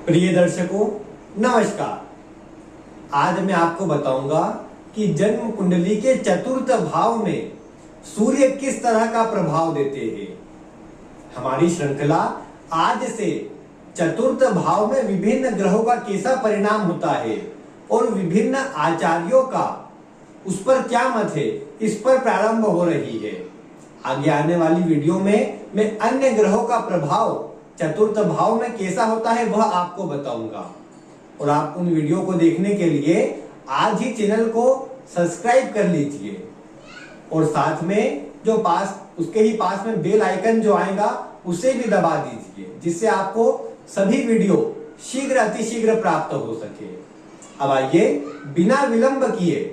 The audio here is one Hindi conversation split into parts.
प्रिय दर्शकों, नमस्कार। आज मैं आपको बताऊंगा कि जन्म कुंडली के चतुर्थ भाव में सूर्य किस तरह का प्रभाव देते हैं। हमारी श्रृंखला आज से चतुर्थ भाव में विभिन्न ग्रहों का कैसा परिणाम होता है और विभिन्न आचार्यों का उस पर क्या मत है, इस पर प्रारंभ हो रही है। आगे आने वाली वीडियो में मैं अन्य ग्रहों का प्रभाव चतुर्थ भाव में कैसा होता है वह आपको बताऊंगा। और आप उन वीडियो को देखने के लिए आज ही चैनल को सब्सक्राइब कर लीजिए और साथ में जो उसके ही पास में बेल आइकन जो आएगा उसे भी दबा दीजिए, जिससे आपको सभी वीडियो शीघ्र अतिशीघ्र प्राप्त हो सके। अब आइए बिना विलंब किए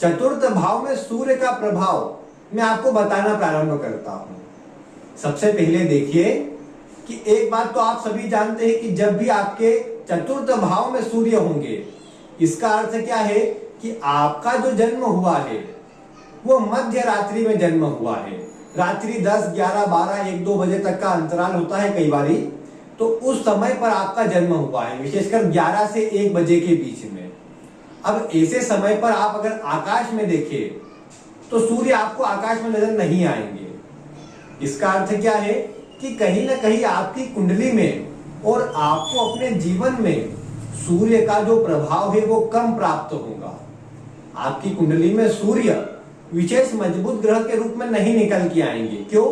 चतुर्थ भाव में सूर्य का प्रभाव मैं आपको बताना प्रारंभ करता हूं। सबसे पहले देखिए कि एक बात तो आप सभी जानते हैं कि जब भी आपके चतुर्थ भाव में सूर्य होंगे, इसका अर्थ क्या है कि आपका जो जन्म हुआ है वो मध्य रात्रि में जन्म हुआ है। रात्रि 10, 11, 12, 1, 2 बजे तक का अंतराल होता है कई बारी, तो उस समय पर आपका जन्म हुआ है, विशेषकर 11 से 1 बजे के बीच में। अब ऐसे समय पर आप अगर आकाश में देखें तो सूर्य आपको आकाश में नजर नहीं आएंगे। इसका अर्थ क्या है कि कहीं ना कहीं आपकी कुंडली में और आपको अपने जीवन में सूर्य का जो प्रभाव है वो कम प्राप्त होगा। आपकी कुंडली में सूर्य विशेष मजबूत ग्रह के रूप में नहीं निकल के आएंगे। क्यों?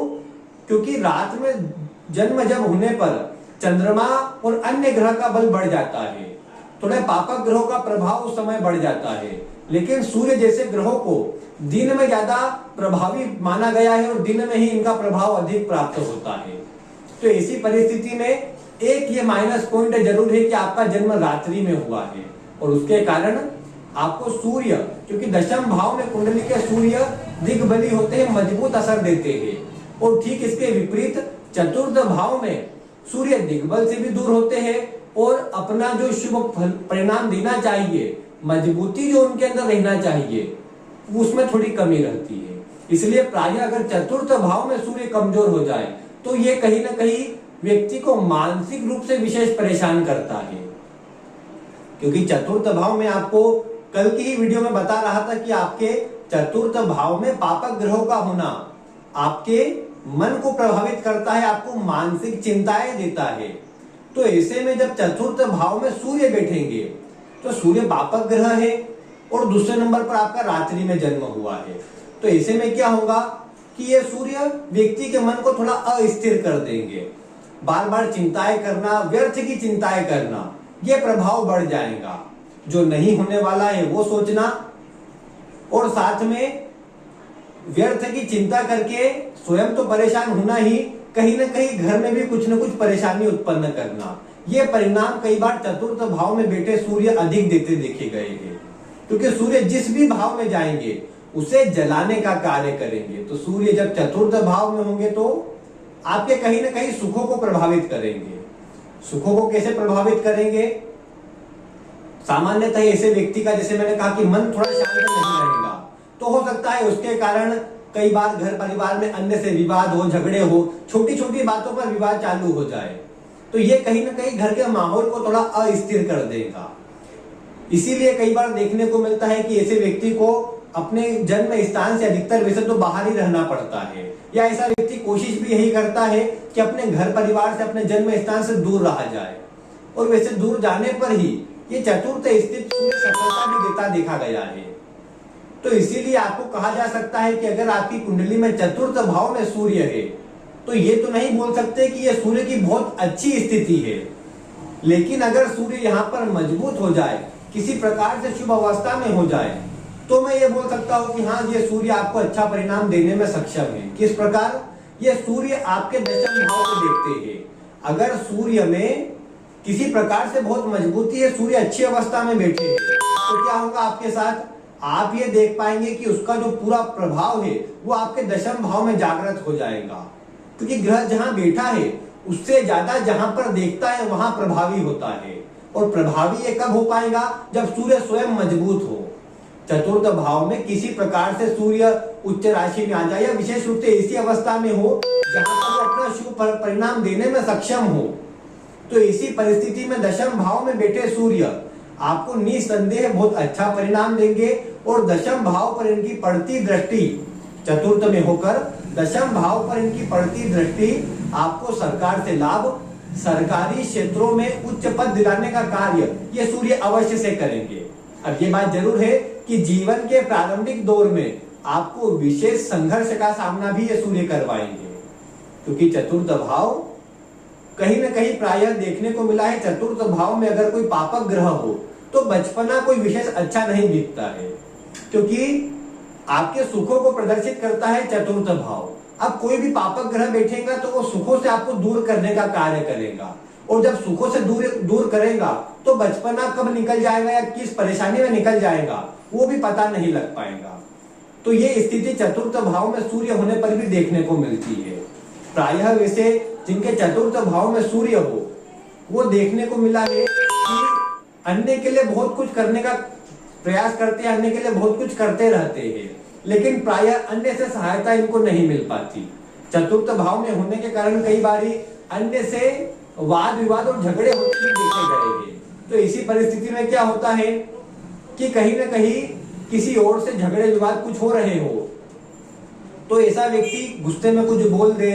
क्योंकि रात में जन्म जब होने पर चंद्रमा और अन्य ग्रह का बल बढ़ जाता है, थोड़े पापक ग्रहों का प्रभाव उस समय बढ़ जाता है। लेकिन सूर्य जैसे ग्रहों को दिन में ज्यादा प्रभावी माना गया है और दिन में ही इनका प्रभाव अधिक प्राप्त होता है। तो ऐसी परिस्थिति में एक ये माइनस पॉइंट जरूर है कि आपका जन्म रात्रि में हुआ है और उसके कारण आपको सूर्य, क्योंकि दशम भाव में कुंडली के सूर्य दिग्बली होते हैं, मजबूत असर देते हैं। और ठीक इसके विपरीत चतुर्थ भाव में सूर्य दिग्बल से भी दूर होते हैं और अपना जो शुभ परिणाम देना चाहिए, मजबूती जो उनके अंदर रहना चाहिए, उसमें थोड़ी कमी रहती है। इसलिए प्रायः अगर चतुर्थ भाव में सूर्य कमजोर हो जाए तो ये कहीं ना कहीं व्यक्ति को मानसिक रूप से विशेष परेशान करता है। क्योंकि चतुर्थ भाव में आपको कल की ही वीडियो में बता रहा था कि आपके चतुर्थ भाव में पापक ग्रहों का होना आपके मन को प्रभावित करता है, आपको मानसिक चिंताएं देता है। तो ऐसे में जब चतुर्थ भाव में सूर्य बैठेंगे तो सूर्य पापक ग्रह है और दूसरे नंबर पर आपका रात्रि में जन्म हुआ है। तो ऐसे में क्या होगा कि ये सूर्य व्यक्ति के मन को थोड़ा अस्थिर कर देंगे। बार बार चिंताएं करना, व्यर्थ की चिंताएं करना, ये प्रभाव बढ़ जाएगा। जो नहीं होने वाला है वो सोचना और साथ में व्यर्थ की चिंता करके स्वयं तो परेशान होना ही, कहीं ना कहीं घर में भी कुछ न कुछ परेशानी उत्पन्न करना, ये परिणाम कई बार चतुर्थ भाव में बैठे सूर्य अधिक देते देखे गए हैं। क्योंकि सूर्य जिस भी भाव में जाएंगे उसे जलाने का कार्य करेंगे। तो सूर्य जब चतुर्थ भाव में होंगे तो आपके कहीं ना कहीं सुखों को प्रभावित करेंगे। सुखों को कैसे प्रभावित करेंगे? सामान्यतः ऐसे व्यक्ति का, जैसे मैंने कहा कि मन थोड़ा शांत नहीं रहेगा, तो हो सकता है उसके कारण कई बार घर परिवार में अन्य से विवाद हो, झगड़े हो, छोटी छोटी बातों पर विवाद चालू हो जाए। तो ये कहीं ना कहीं घर के माहौल को थोड़ा अस्थिर कर देगा। इसीलिए कई बार देखने को मिलता है कि ऐसे व्यक्ति को अपने जन्म स्थान से अधिकतर वैसे तो बाहर ही रहना पड़ता है, या ऐसा व्यक्ति कोशिश भी यही करता है कि अपने घर परिवार से, अपने जन्म स्थान से दूर रहा जाए। और वैसे दूर जाने पर ही ये चतुर्थ स्थित सूर्य सफलता भी देता देखा गया है। तो इसीलिए आपको कहा जा सकता है कि अगर आपकी कुंडली में चतुर्थ भाव में सूर्य है तो ये तो नहीं बोल सकते कि ये सूर्य की बहुत अच्छी स्थिति है। लेकिन अगर सूर्य यहाँ पर मजबूत हो जाए, किसी प्रकार से शुभ अवस्था में हो जाए, तो मैं ये बोल सकता हूं कि हाँ, ये सूर्य आपको अच्छा परिणाम देने में सक्षम है। किस प्रकार? ये सूर्य आपके दशम भाव को देखते हैं। अगर सूर्य में किसी प्रकार से बहुत मजबूती है, सूर्य अच्छी अवस्था में बैठे हैं, तो क्या होगा आपके साथ? आप ये देख पाएंगे कि उसका जो पूरा प्रभाव है वो आपके दशम भाव में जागृत हो जाएगा। क्योंकि ग्रह जहां बैठा है उससे ज्यादा जहां पर देखता है वहां प्रभावी होता है। और प्रभावी ये कब हो पाएगा? जब सूर्य स्वयं मजबूत हो। चतुर्थ भाव में किसी प्रकार से सूर्य उच्च राशि में आ जाए, या विशेष रूप से ऐसी अवस्था में हो जहां पर वो अपना शुभ परिणाम देने में सक्षम हो, तो इसी परिस्थिति में दशम भाव में बैठे सूर्य आपको निसंदेह बहुत अच्छा परिणाम देंगे और दशम भाव पर इनकी पड़ती दृष्टि, चतुर्थ में होकर दशम भाव पर इनकी पड़ती दृष्टि आपको सरकार से लाभ, सरकारी क्षेत्रों में उच्च पद दिलाने का कार्य ये सूर्य अवश्य से करेंगे। अब ये बात जरूर है कि जीवन के प्रारंभिक दौर में आपको विशेष संघर्ष का सामना भी ये सूर्य करवाएंगे, क्योंकि चतुर्थ भाव कहीं ना कहीं प्रायः देखने को मिला है, चतुर्थ भाव में अगर कोई पापक ग्रह हो तो बचपना कोई विशेष अच्छा नहीं दिखता है, क्योंकि आपके सुखों को प्रदर्शित करता है चतुर्थ भाव। अब कोई भी पापक ग्रह बैठेगा तो वो सुखों से आपको दूर करने का कार्य करेगा, और जब सुखों से दूर करेगा तो बचपना कब निकल जाएगा या किस परेशानी में निकल जाएगा वो भी पता नहीं लग पाएगा। तो ये स्थिति चतुर्थ भाव में सूर्य होने पर भी देखने को मिलती है। प्रायः वैसे जिनके चतुर्थ भाव में सूर्य हो वो देखने को मिला है कि अन्य के लिए बहुत कुछ करने का प्रयास करते हैं, अन्य के लिए बहुत कुछ करते रहते हैं, लेकिन प्रायः अन्य से सहायता इनको नहीं मिल पाती। चतुर्थ भाव में होने के कारण कई बारी अन्य से वाद विवाद और झगड़े होते भी देखे गए हैं। तो इसी परिस्थिति में क्या होता है कि कहीं ना कहीं किसी और से झगड़े विवाद कुछ हो रहे हो तो ऐसा व्यक्ति गुस्से में कुछ बोल दे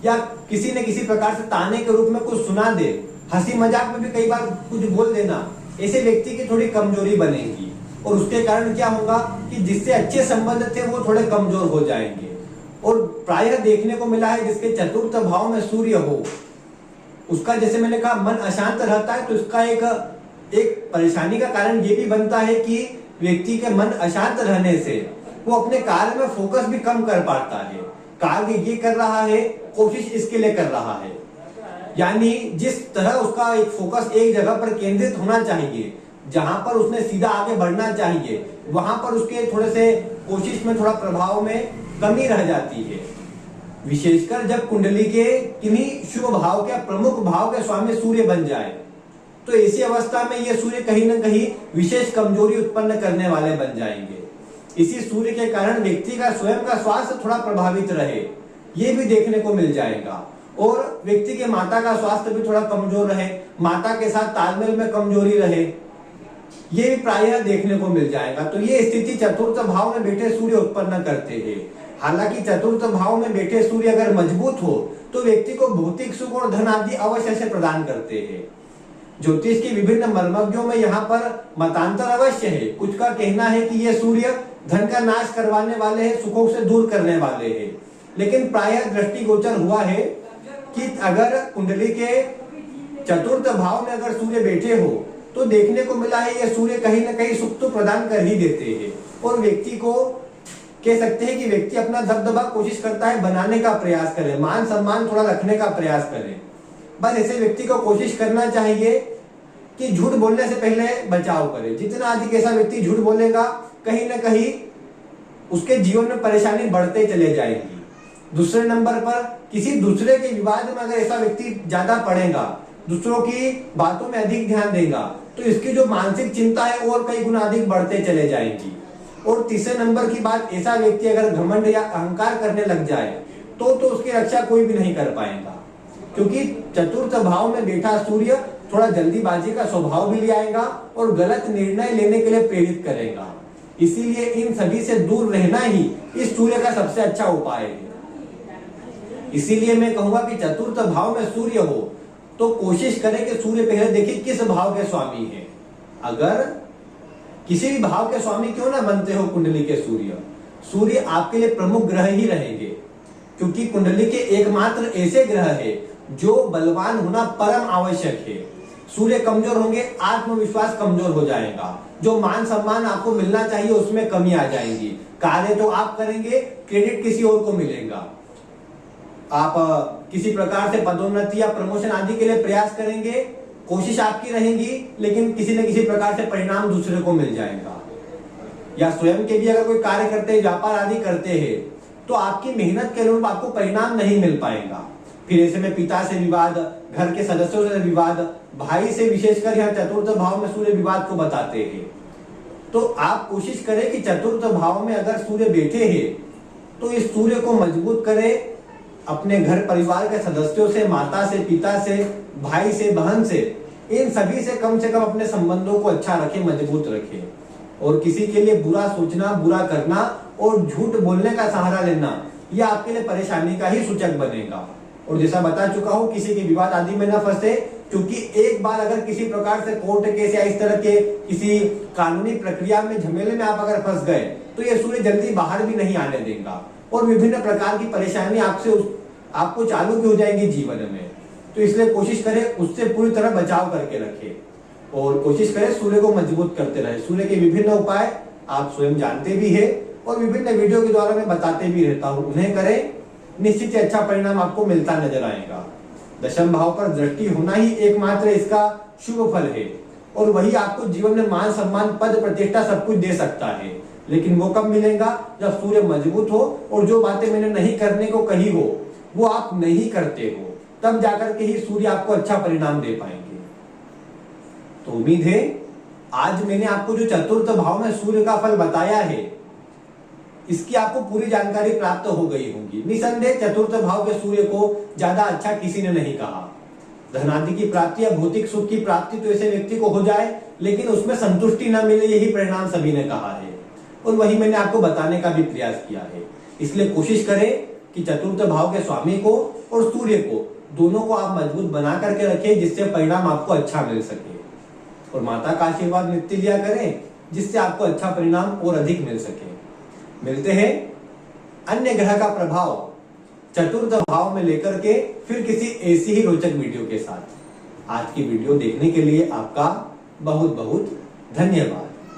या किसी न किसी प्रकार से ताने के रूप में कुछ सुना दे, हंसी मजाक में भी कई बार कुछ बोल देना, ऐसे व्यक्ति की थोड़ी कमजोरी बनेगी और उसके कारण क्या होगा कि जिससे अच्छे संबंध थे वो थोड़े कमजोर हो जाएंगे। और प्रायः देखने को मिला है जिसके चतुर्थ भाव में सूर्य हो उसका, जैसे मैंने कहा, मन अशांत रहता है, तो इसका एक परेशानी का कारण ये भी बनता है कि व्यक्ति के मन अशांत रहने से वो अपने कार्य में फोकस भी कम कर पाता है। कार्य ये कर रहा है, कोशिश इसके लिए कर रहा है, यानी जिस तरह उसका एक फोकस एक जगह पर केंद्रित होना चाहिए, जहां पर उसने सीधा आगे बढ़ना चाहिए, वहां पर उसके थोड़े से कोशिश में थोड़ा प्रभाव में कमी रह जाती है। विशेषकर जब कुंडली के किन्हीं शुभ भाव के प्रमुख भाव के स्वामी सूर्य बन जाए तो ऐसी अवस्था में ये सूर्य कहीं ना कहीं विशेष कमजोरी उत्पन्न करने वाले बन जाएंगे। इसी सूर्य के कारण व्यक्ति का स्वयं का स्वास्थ्य थोड़ा प्रभावित रहे ये भी देखने को मिल जाएगा, और व्यक्ति के माता का स्वास्थ्य भी थोड़ा कमजोर रहे, माता के साथ तालमेल में कमजोरी रहे, ये भी प्रायः देखने को मिल जाएगा। तो ये स्थिति चतुर्थ भाव में बैठे सूर्य उत्पन्न करते हैं। हालांकि चतुर्थ भाव में बैठे सूर्य अगर मजबूत हो तो व्यक्ति को भौतिक सुख और धन आदि अवश्य से प्रदान करते हैं। ज्योतिष के विभिन्न मर्मज्ञों में यहाँ पर मतांतर अवश्य है। कुछ का कहना है कि ये सूर्य धन का नाश करवाने वाले हैं, सुखों से दूर करने वाले हैं, लेकिन प्रायः दृष्टिगोचर हुआ है कि अगर कुंडली के चतुर्थ भाव में अगर सूर्य बैठे हो तो देखने को मिला है ये सूर्य कहीं ना कहीं सुख तो प्रदान कर ही देते हैं, और व्यक्ति को कह सकते हैं कि व्यक्ति अपना दबदबा कोशिश करता है बनाने का प्रयास करे, मान सम्मान थोड़ा रखने का प्रयास करे। बस ऐसे व्यक्ति को कोशिश करना चाहिए कि झूठ बोलने से पहले बचाव करे। जितना अधिक ऐसा व्यक्ति झूठ बोलेगा कहीं ना कहीं उसके जीवन में परेशानी बढ़ते चले जाएगी। दूसरे नंबर पर किसी दूसरे के विवाद में अगर ऐसा व्यक्ति ज्यादा पड़ेगा, दूसरों की बातों में अधिक ध्यान देगा, तो इसकी जो मानसिक चिंता है और कई गुना अधिक बढ़ते चले जाएंगी। और तीसरे नंबर की बात, ऐसा व्यक्ति अगर घमंड या अहंकार करने लग जाए तो उसकी रक्षा कोई भी नहीं कर पाएगा, क्योंकि चतुर्थ भाव में बैठा सूर्य थोड़ा जल्दीबाजी का स्वभाव भी ले आएगा और गलत निर्णय लेने के लिए प्रेरित करेगा। इसीलिए इन सभी से दूर रहना ही इस सूर्य का सबसे अच्छा उपाय है। इसीलिए मैं कहूंगा कि चतुर्थ भाव में सूर्य हो तो कोशिश करें कि सूर्य पहले देखिए किस भाव के स्वामी है। अगर किसी भी भाव के स्वामी क्यों ना बनते हो कुंडली के सूर्य आपके लिए प्रमुख ग्रह ही रहेंगे, क्योंकि कुंडली के एकमात्र ऐसे ग्रह है जो बलवान होना परम आवश्यक है। सूर्य कमजोर होंगे, आत्मविश्वास कमजोर हो जाएगा, जो मान सम्मान आपको मिलना चाहिए उसमें कमी आ जाएगी। कार्य तो आप करेंगे, क्रेडिट किसी और को मिलेगा। आप किसी प्रकार से पदोन्नति या प्रमोशन आदि के लिए प्रयास करेंगे, कोशिश आपकी रहेगी, लेकिन किसी न किसी प्रकार से परिणाम दूसरे को मिल जाएगा। या स्वयं के भी अगर कोई कार्य करते हैं, व्यापार आदि करते हैं, तो आपकी मेहनत के अनुरूप आपको परिणाम नहीं मिल पाएगा। फिर ऐसे में पिता से विवाद, घर के सदस्यों से विवाद, भाई से, विशेषकर यहाँ चतुर्थ भाव में सूर्य विवाद को बताते हैं। तो आप कोशिश करें कि चतुर्थ भाव में अगर सूर्य बैठे हैं तो इस सूर्य को मजबूत करें अपने घर परिवार के सदस्यों से, माता से, पिता से, भाई से, बहन से, इन सभी से कम अपने संबंधों को अच्छा रखें, मजबूत रखें। और किसी के लिए बुरा सोचना, बुरा करना और झूठ बोलने का सहारा लेना, यह आपके लिए परेशानी का ही सूचक बनेगा। और जैसा बता चुका हूं, किसी के विवाद आदि में न फंसे, क्योंकि एक बार अगर किसी प्रकार से कोर्ट केस या इस तरह के किसी कानूनी प्रक्रिया में, झमेले में आप अगर फंस गए तो ये सूर्य जल्दी बाहर भी नहीं आने देगा और विभिन्न प्रकार की परेशानी आपको चालू भी हो जाएंगी जीवन में। तो इसलिए कोशिश करें उससे पूरी तरह बचाव करके रखें और कोशिश करें सूर्य को मजबूत करते रहे। सूर्य के विभिन्न उपाय आप स्वयं जानते भी है और विभिन्न वीडियो के द्वारा मैं बताते भी रहता हूं, उन्हें करें, निश्चित ही अच्छा परिणाम आपको मिलता नजर आएगा। दशम भाव पर दृष्टि होना ही एकमात्र इसका शुभ फल है और वही आपको जीवन में मान सम्मान, पद प्रतिष्ठा सब कुछ दे सकता है। लेकिन वो कब मिलेगा? जब सूर्य मजबूत हो और जो बातें मैंने नहीं करने को कही हो वो आप नहीं करते हो, तब जाकर के ही सूर्य आपको अच्छा परिणाम दे पाएंगे। तो उम्मीद है आज मैंने आपको जो चतुर्थ भाव में सूर्य का फल बताया है इसकी आपको पूरी जानकारी प्राप्त हो गई होगी। निसंदेह चतुर्थ भाव के सूर्य को ज्यादा अच्छा किसी ने नहीं कहा। धनादि की प्राप्ति या भौतिक सुख की प्राप्ति तो ऐसे व्यक्ति को हो जाए, लेकिन उसमें संतुष्टि न मिले, यही परिणाम सभी ने कहा है और वही मैंने आपको बताने का भी प्रयास किया है। इसलिए कोशिश करें कि चतुर्थ भाव के स्वामी को और सूर्य को, दोनों को आप मजबूत बना करके रखें, जिससे परिणाम आपको अच्छा मिल सके। और माता का आशीर्वाद नित्य लिया करें, जिससे आपको अच्छा परिणाम और अधिक मिल सके। मिलते हैं अन्य ग्रह का प्रभाव चतुर्थ भाव में लेकर के फिर किसी ऐसी ही रोचक वीडियो के साथ। आज की वीडियो देखने के लिए आपका बहुत बहुत धन्यवाद।